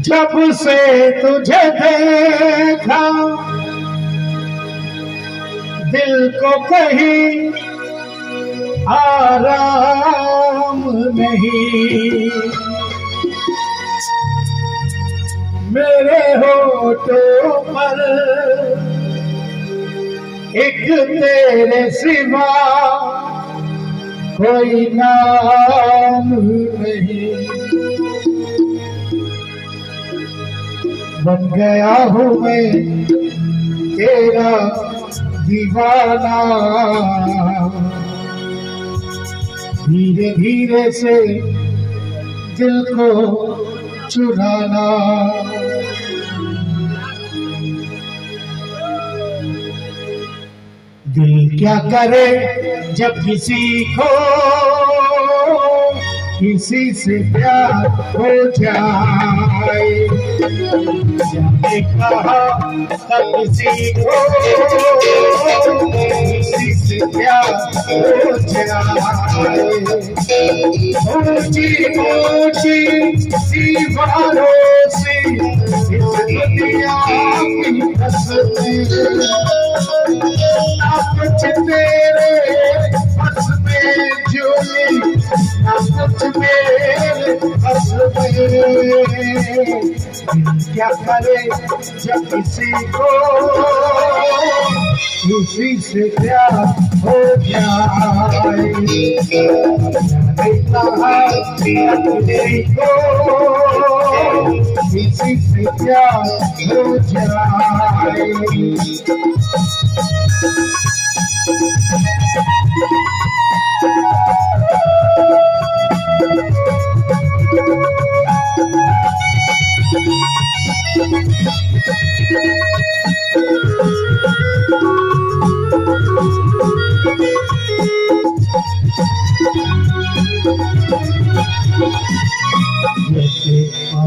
जब से तुझे देखा दिल को कहीं आराम नहीं, मेरे होठों पर एक तेरे सिवा कोई नाम नहीं। बन गया हूँ मैं तेरा दीवाना, धीरे धीरे से दिल को चुराना। दिल क्या करे जब किसी को किसी से प्यार हो जाए, जाने कहा तब किसी को किसी से प्यार हो जाए। ऊंची ऊंची दीवारों से इस दुनिया की तस्वीर, ना कुछ तेरे बस में झूली, ना कुछ मेरे बस में। क्या करे जब किसी को किसी से प्यार हो जाए, कहा किसी को किसी से प्यार हो जाए।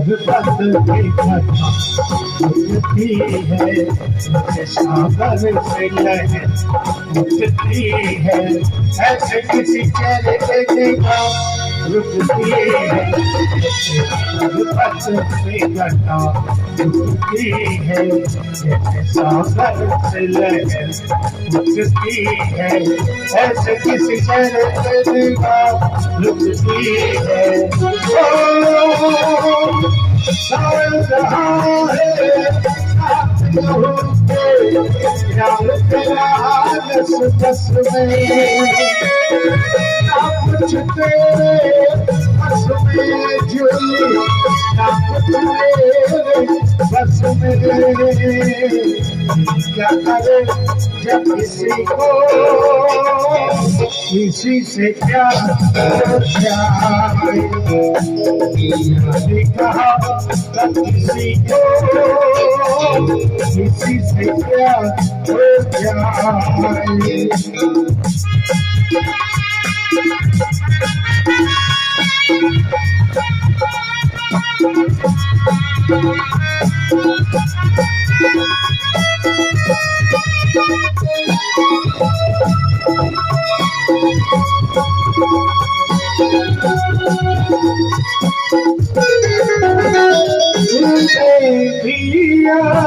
पर्वत की घटा उठती है, सागर से लहर उठती है, ऐसे किसी चेहरे पे देखा रुकती है। पर्वत से घटा उठती है, सागर से लहर उठती है, ऐसे किसी चेहरे पे देखा रुकती है। प्यार तेरा बस में, ना कुछ तेरे बस में झूली, ना कुछ मेरे बस में। क्या करे जब किसी को किसी से प्यार हो जाए, कहा तब किसी को किसी से प्यार हो जाए।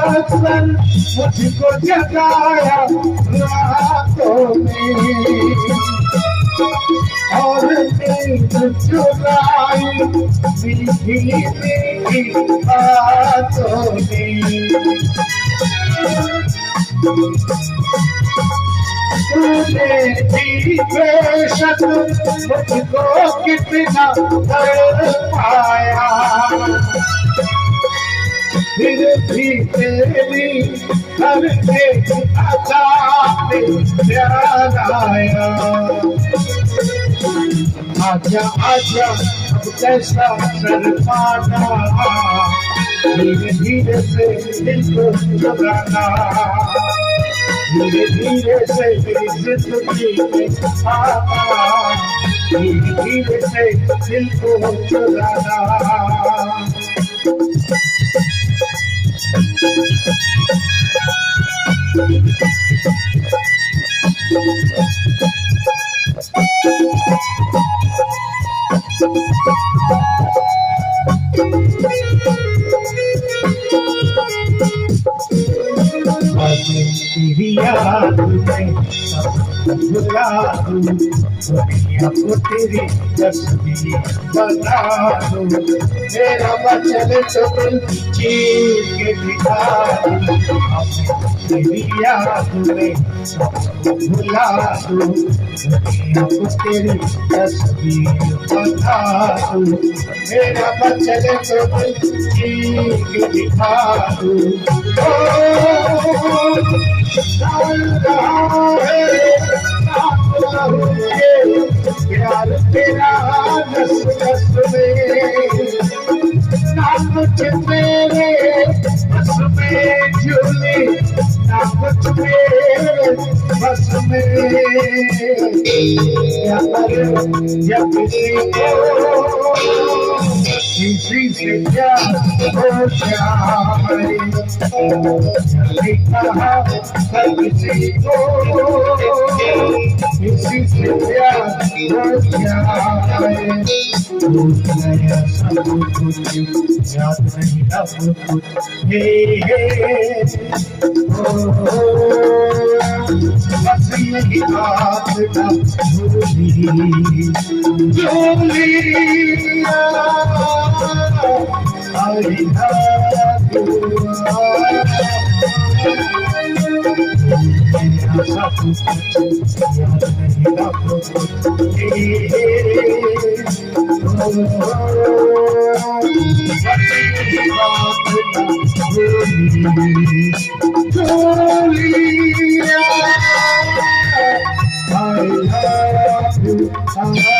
अक्सर मुझको जगाया रातों में, और नींद चुराई मीठी मीठी बातों में। तूने भी बेशक मुझको कितना तड़पाया, फिर भी तेरी हर एक अदा पे प्यार आया। आजा आजा अब कैसा शर्माना, धीरे धीरे से दिल को चुराना, धीरे धीरे से मेरी जिंदगी में आना, धीरे धीरे से दिल को चुराना। तेरी याद में सब भुला दूं, दुनिया को तेरी तस्वीर बना दूं, मेरा वचन तो दिल चीर के दिखा दूं, तेरी याद में सब भुला दूं, दुनिया को तेरी तस्वीर बना दूं, मेरा वचन तो दिल चीर के दिखा दूं। प्यार तेरा नस नस में, ना कुछ मेरे बस में झूले, ना कुछ मेरे बस में। क्या करूं जब किसी से क्या हो जाए, नहीं कहा किसी को, किसी से प्यार हो जाए, भूल गया सब कुछ, याद नहीं अब कुछ, हे बस यही बात ना भूली, I love you.